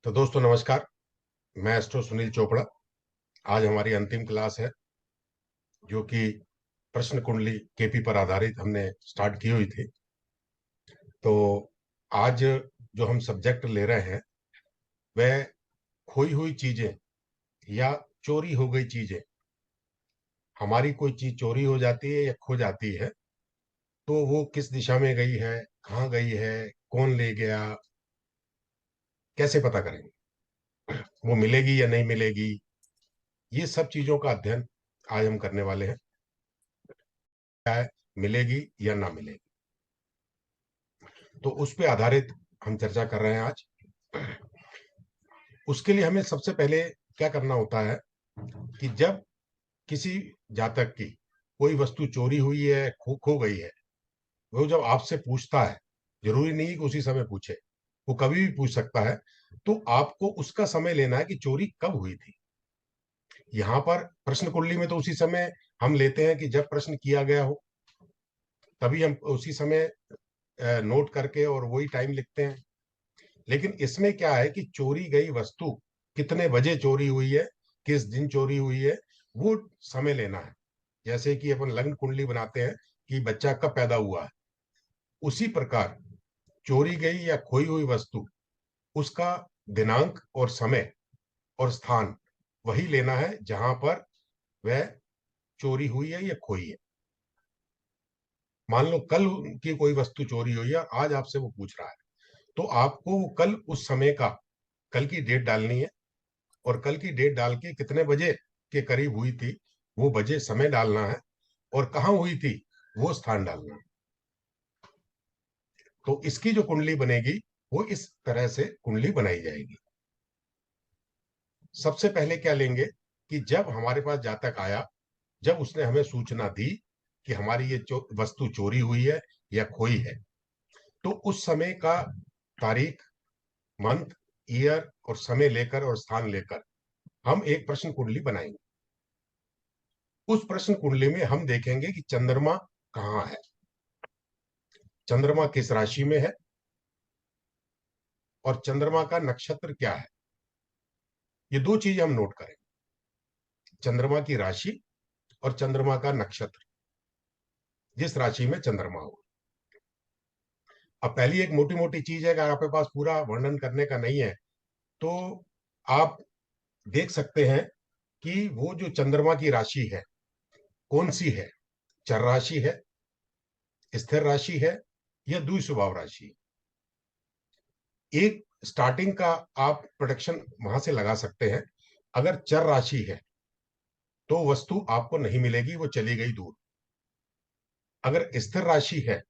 तो दोस्तों नमस्कार। मैं एस्ट्रो सुनील चोपड़ा। आज हमारी अंतिम क्लास है जो कि प्रश्न कुंडली केपी पर आधारित हमने स्टार्ट की हुई थी। तो आज जो हम सब्जेक्ट ले रहे हैं वह खोई हुई चीजें या चोरी हो गई चीजें। हमारी कोई चीज चोरी हो जाती है या खो जाती है तो वो किस दिशा में गई है, कहाँ गई है, कौन ले गया, कैसे पता करेंगे, वो मिलेगी या नहीं मिलेगी। ये सब चीजों का अध्ययन आज हम करने वाले हैं। क्या है, मिलेगी या ना मिलेगी, तो उस पे आधारित हम चर्चा कर रहे हैं आज। उसके लिए हमें सबसे पहले क्या करना होता है कि जब किसी जातक की कोई वस्तु चोरी हुई है, खो गई है, वो जब आपसे पूछता है, जरूरी नहीं कि उसी समय पूछे, वो कभी भी पूछ सकता है, तो आपको उसका समय लेना है कि चोरी कब हुई थी। यहाँ पर प्रश्न कुंडली में तो उसी समय हम लेते हैं कि जब प्रश्न किया गया हो, तभी हम उसी समय नोट करके और वही टाइम लिखते हैं। लेकिन इसमें क्या है कि चोरी गई वस्तु कितने बजे चोरी हुई है, किस दिन चोरी हुई है, वो समय लेना है। जैसे कि अपन लग्न कुंडली बनाते हैं कि बच्चा कब पैदा हुआ है, उसी प्रकार चोरी गई या खोई हुई वस्तु, उसका दिनांक और समय और स्थान वही लेना है जहां पर वह चोरी हुई है या खोई है। मान लो कल की कोई वस्तु चोरी हुई है और आज आपसे वो पूछ रहा है, तो आपको वो कल उस समय का, कल की डेट डालनी है और कल की डेट डाल के कितने बजे के करीब हुई थी वो बजे समय डालना है, और कहाँ हुई थी वो स्थान डालना है। तो इसकी जो कुंडली बनेगी वो इस तरह से कुंडली बनाई जाएगी। सबसे पहले क्या लेंगे कि जब हमारे पास जातक आया, जब उसने हमें सूचना दी कि हमारी ये वस्तु चोरी हुई है या खोई है, तो उस समय का तारीख, मंथ, ईयर और समय लेकर और स्थान लेकर हम एक प्रश्न कुंडली बनाएंगे। उस प्रश्न कुंडली में हम देखेंगे कि चंद्रमा कहाँ है, चंद्रमा किस राशि में है, और चंद्रमा का नक्षत्र क्या है। ये दो चीजें हम नोट करें, चंद्रमा की राशि और चंद्रमा का नक्षत्र, जिस राशि में चंद्रमा हो। अब पहली एक मोटी मोटी चीज है, अगर आपके पास पूरा वर्णन करने का नहीं है तो आप देख सकते हैं कि वो जो चंद्रमा की राशि है कौन सी है, चर राशि है, स्थिर राशि है, या द्वि स्वभाव राशि है। एक स्टार्टिंग का आप प्रोडक्शन वहां से लगा सकते हैं। अगर चर राशि है तो वस्तु आपको नहीं मिलेगी, वो चली गई दूर। अगर स्थिर राशि है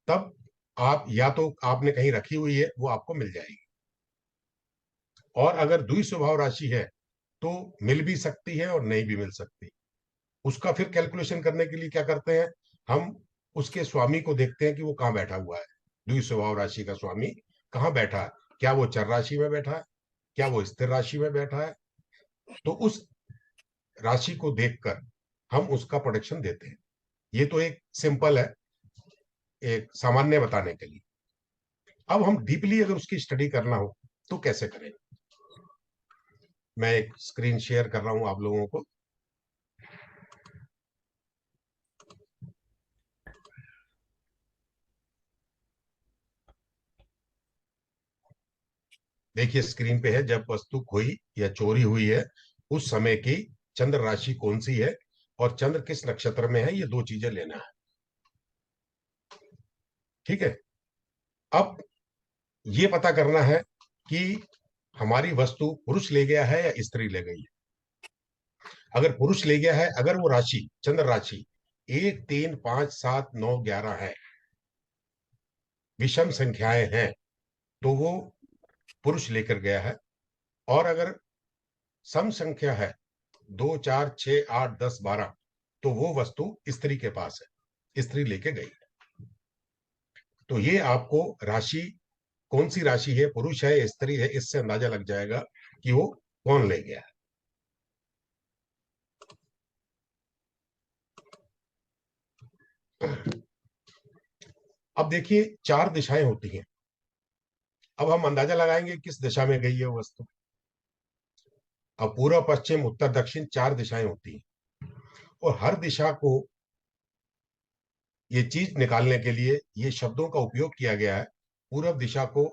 तब आप या तो आपने कहीं रखी हुई है, वो आपको मिल जाएगी। और अगर द्वि स्वभाव राशि है तो मिल भी सकती है और नहीं भी मिल सकती। उसका फिर कैलकुलेशन करने के लिए क्या करते हैं, हम उसके स्वामी को देखते हैं कि वो कहाँ बैठा हुआ है। द्वि स्वभाव राशि का स्वामी कहाँ बैठा है, क्या वो चर राशि में बैठा है, क्या वो स्थिर राशि में बैठा है। तो उस राशि को देखकर हम उसका प्रोडिक्शन देते हैं। ये तो एक सिंपल है, एक सामान्य बताने के लिए। अब हम डीपली अगर उसकी स्टडी करना हो तो कैसे करें। मैं एक स्क्रीन शेयर कर रहा हूं आप लोगों को। देखिए स्क्रीन पे है, जब वस्तु खोई या चोरी हुई है उस समय की चंद्र राशि कौन सी है और चंद्र किस नक्षत्र में है, ये दो चीजें लेना है। ठीक है। अब ये पता करना है कि हमारी वस्तु पुरुष ले गया है या स्त्री ले गई है। अगर पुरुष ले गया है, अगर वो राशि चंद्र राशि 1 3 5 7 9 11 है, विषम संख्याएं हैं, तो वो पुरुष लेकर गया है। और अगर सम संख्या है 2 4 6 8 10 12, तो वो वस्तु स्त्री के पास है, स्त्री लेके गई। तो ये आपको राशि कौन सी राशि है, पुरुष है स्त्री है, इससे अंदाजा लग जाएगा कि वो कौन ले गया है। अब देखिए चार दिशाएं होती हैं। अब हम अंदाजा लगाएंगे किस दिशा में गई है वो वस्तु। अब पूर्व पश्चिम उत्तर दक्षिण 4 दिशाएं होती हैं, और हर दिशा को ये चीज निकालने के लिए ये शब्दों का उपयोग किया गया है। पूर्व दिशा को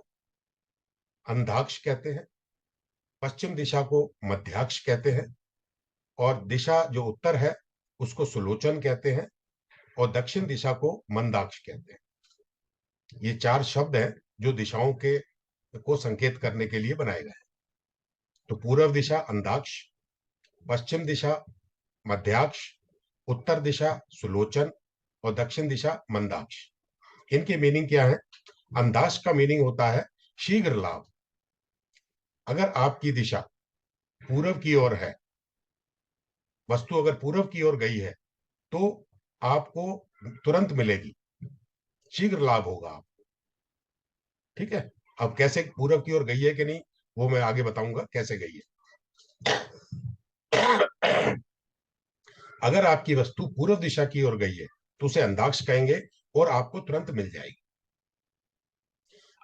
अंधाक्ष कहते हैं, पश्चिम दिशा को मध्याक्ष कहते हैं, और दिशा जो उत्तर है उसको सुलोचन कहते हैं, और दक्षिण दिशा को मंदाक्ष कहते हैं। ये 4 शब्द हैं जो दिशाओं के को संकेत करने के लिए बनाए गए हैं। तो पूर्व दिशा अंधाक्ष, पश्चिम दिशा मध्याक्ष, उत्तर दिशा सुलोचन, और दक्षिण दिशा मंदाक्ष। इनके मीनिंग क्या है? अंधाक्ष का मीनिंग होता है शीघ्र लाभ। अगर आपकी दिशा पूर्व की ओर है, वस्तु अगर पूर्व की ओर गई है, तो आपको तुरंत मिलेगी, शीघ्र लाभ होगा आपको। ठीक है। अब कैसे पूर्व की ओर गई है कि नहीं, वो मैं आगे बताऊंगा कैसे गई है। अगर आपकी वस्तु पूर्व दिशा की ओर गई है तो उसे अंधाक्ष कहेंगे, और आपको तुरंत मिल जाएगी।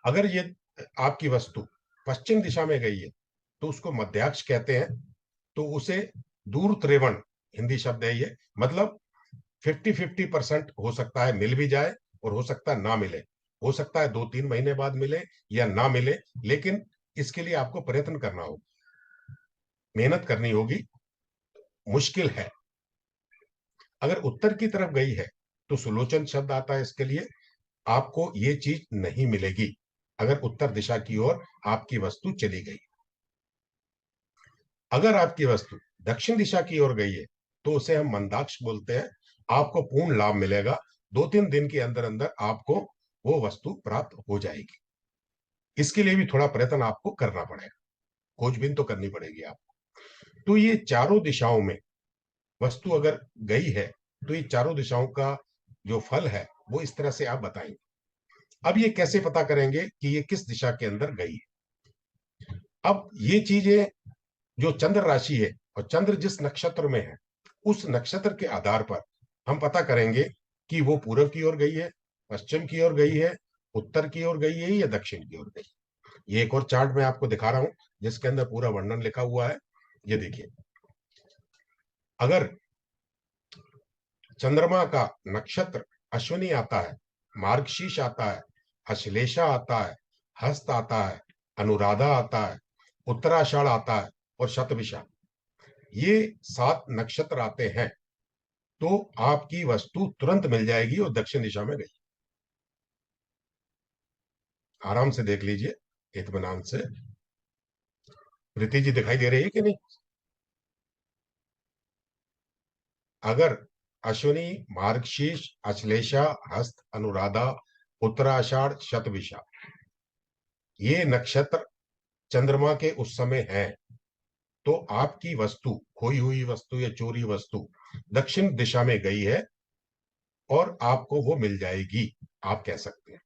अगर ये आपकी वस्तु पश्चिम दिशा में गई है तो उसको मध्याक्ष कहते हैं। तो उसे दूर त्रेवण, हिंदी शब्द है ये, मतलब 50-50% हो सकता है मिल भी जाए, और हो सकता है ना मिले। हो सकता है 2-3 महीने बाद मिले या ना मिले, लेकिन इसके लिए आपको प्रयत्न करना होगा, मेहनत करनी होगी, मुश्किल है। अगर उत्तर की तरफ गई है तो सुलोचन शब्द आता है इसके लिए। आपको ये चीज नहीं मिलेगी अगर उत्तर दिशा की ओर आपकी वस्तु चली गई। अगर आपकी वस्तु दक्षिण दिशा की ओर गई है तो उसे हम मंदाक्ष बोलते हैं। आपको पूर्ण लाभ मिलेगा, 2-3 दिन के अंदर अंदर आपको वो वस्तु प्राप्त हो जाएगी। इसके लिए भी थोड़ा प्रयत्न आपको करना पड़ेगा, खोजबीन तो करनी पड़ेगी आपको। तो ये चारों दिशाओं में वस्तु अगर गई है तो ये चारों दिशाओं का जो फल है वो इस तरह से आप बताएंगे। अब ये कैसे पता करेंगे कि ये किस दिशा के अंदर गई है? अब ये चीजें जो चंद्र राशि है और चंद्र जिस नक्षत्र में है, उस नक्षत्र के आधार पर हम पता करेंगे कि वो पूर्व की ओर गई है, पश्चिम की ओर गई है, उत्तर की ओर गई है या दक्षिण की ओर गई है। ये एक और चार्ट मैं आपको दिखा रहा हूं जिसके अंदर पूरा वर्णन लिखा हुआ है। ये देखिए, अगर चंद्रमा का नक्षत्र अश्विनी आता है, मार्गशीर्ष आता है, अश्लेषा आता है, हस्त आता है, अनुराधा आता है, उत्तराषाढ़ आता है, और शतभिषा, ये 7 नक्षत्र आते हैं, तो आपकी वस्तु तुरंत मिल जाएगी और दक्षिण दिशा में गई। आराम से देख लीजिए, इत्मीनान से। प्रीति जी दिखाई दे रही है कि नहीं? अगर अश्विनी, मार्गशीर्ष, अश्लेषा, हस्त, अनुराधा, उत्तराषाढ़, शतभिषा, ये नक्षत्र चंद्रमा के उस समय है, तो आपकी वस्तु, खोई हुई वस्तु या चोरी वस्तु दक्षिण दिशा में गई है और आपको वो मिल जाएगी, आप कह सकते हैं।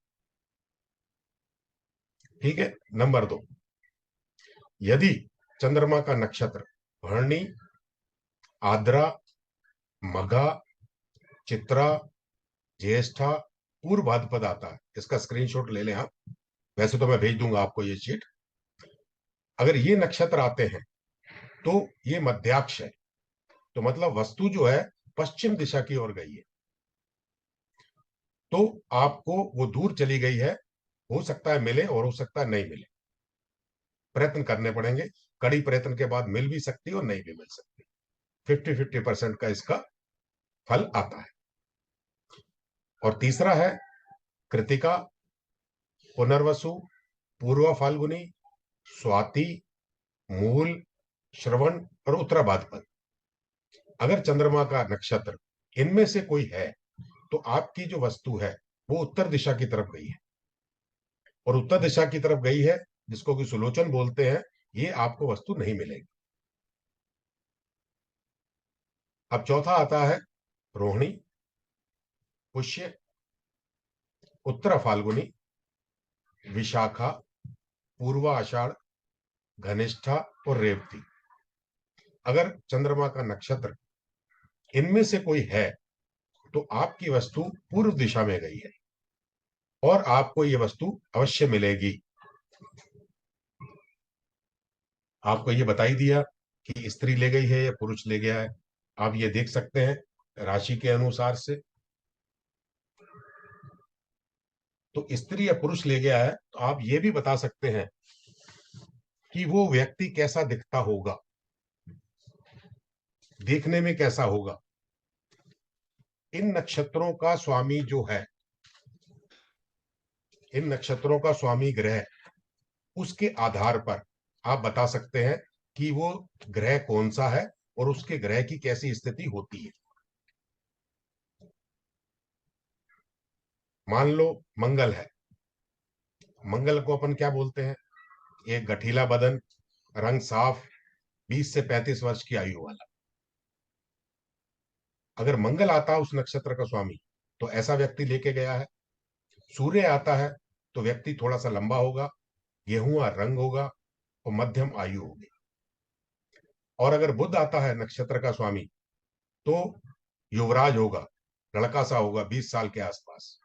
ठीक है। नंबर 2, यदि चंद्रमा का नक्षत्र भरणी, आद्रा, मघा, चित्रा, ज्येष्ठा, पूर्व भाद्रपद आता है, इसका स्क्रीनशॉट ले लें आप। वैसे तो मैं भेज दूंगा आपको ये शीट। अगर ये नक्षत्र आते हैं तो ये मध्याक्ष है, तो मतलब वस्तु जो है पश्चिम दिशा की ओर गई है, तो आपको वो दूर चली गई है। हो सकता है मिले और हो सकता है नहीं मिले, प्रयत्न करने पड़ेंगे। कड़ी प्रयत्न के बाद मिल भी सकती है और नहीं भी मिल सकती। 50-50% का इसका फल आता है। और तीसरा है कृतिका, पुनर्वसु, पूर्व फाल्गुनी, स्वाति, मूल, श्रवण और उत्तरा भाद्रपद। अगर चंद्रमा का नक्षत्र इनमें से कोई है तो आपकी जो वस्तु है वो उत्तर दिशा की तरफ गई है, और उत्तर दिशा की तरफ गई है जिसको कि सुलोचन बोलते हैं, ये आपको वस्तु नहीं मिलेगी। अब चौथा आता है रोहिणी, पुष्य, उत्तरा फाल्गुनी, विशाखा, पूर्वा आषाढ़, घनिष्ठा और रेवती। अगर चंद्रमा का नक्षत्र इनमें से कोई है तो आपकी वस्तु पूर्व दिशा में गई है और आपको ये वस्तु अवश्य मिलेगी। आपको ये बता ही दिया कि स्त्री ले गई है या पुरुष ले गया है। आप ये देख सकते हैं राशि के अनुसार से। तो स्त्री या पुरुष ले गया है तो आप ये भी बता सकते हैं कि वो व्यक्ति कैसा दिखता होगा, देखने में कैसा होगा। इन नक्षत्रों का स्वामी जो है, इन नक्षत्रों का स्वामी ग्रह, उसके आधार पर आप बता सकते हैं कि वो ग्रह कौन सा है और उसके ग्रह की कैसी स्थिति होती है। मान लो मंगल है। मंगल को अपन क्या बोलते हैं? एक गठीला बदन, रंग साफ, 20 से 35 वर्ष की आयु वाला। अगर मंगल आता उस नक्षत्र का स्वामी तो ऐसा व्यक्ति लेके गया है। सूर्य आता है तो व्यक्ति थोड़ा सा लंबा होगा, गेहुआ रंग होगा और मध्यम आयु होगी। और अगर बुध आता है नक्षत्र का स्वामी तो युवराज होगा, लड़का सा होगा, 20 साल के आसपास,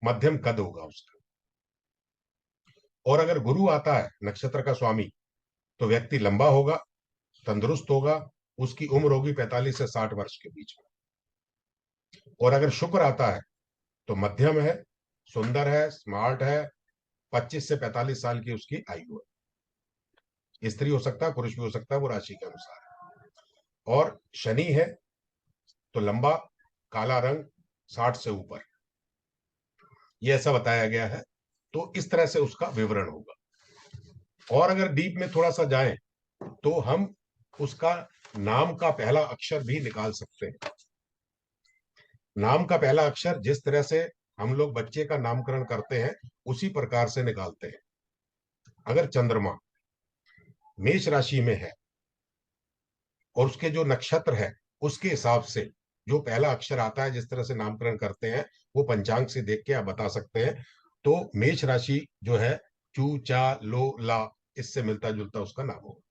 मध्यम कद होगा उसका। और अगर गुरु आता है नक्षत्र का स्वामी तो व्यक्ति लंबा होगा, तंदुरुस्त होगा, उसकी उम्र होगी 45 से 60 वर्ष के बीच में। और अगर शुक्र आता है तो मध्यम है, सुंदर है, स्मार्ट है, 25 से 45 साल की उसकी आयु है। स्त्री हो सकता है, पुरुष भी हो सकता है, वो राशि के अनुसार है। और शनि है तो लंबा, काला रंग, 60 से ऊपर, ये ऐसा बताया गया है। तो इस तरह से उसका विवरण होगा। और अगर डीप में थोड़ा सा जाएं तो हम उसका नाम का पहला अक्षर भी निकाल सकते हैं। नाम का पहला अक्षर जिस तरह से हम लोग बच्चे का नामकरण करते हैं उसी प्रकार से निकालते हैं। अगर चंद्रमा मेष राशि में है और उसके जो नक्षत्र है उसके हिसाब से जो पहला अक्षर आता है, जिस तरह से नामकरण करते हैं, वो पंचांग से देख के आप बता सकते हैं। तो मेष राशि जो है, चू चा लो ला, इससे मिलता जुलता उसका नाम होगा।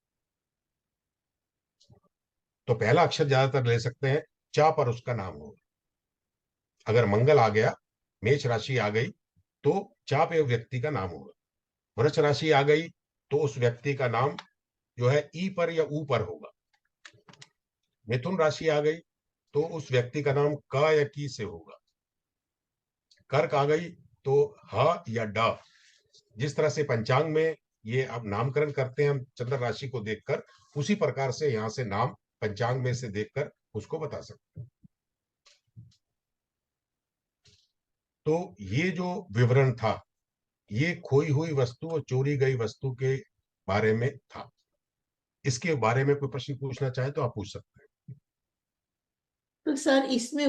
तो पहला अक्षर ज्यादातर ले सकते हैं, चा पर उसका नाम होगा। अगर मंगल आ गया, मेष राशि आ गई, तो चा पे व्यक्ति का नाम होगा। वृष राशि आ गई तो उस व्यक्ति का नाम जो है ई पर या ऊ पर होगा। मिथुन राशि आ गई तो उस व्यक्ति का नाम क या की से होगा। कर्क आ गई तो ह या ड। जिस तरह से पंचांग में ये अब नामकरण करते हैं हम चंद्र राशि को देखकर, उसी प्रकार से यहां से नाम पंचांग में से देखकर उसको बता सकते हैं। तो ये जो विवरण था, ये खोई हुई वस्तु और चोरी गई वस्तु के बारे में था। इसके बारे में कोई प्रश्न पूछना चाहे तो आप पूछ सकते हैं। तो सर इसमें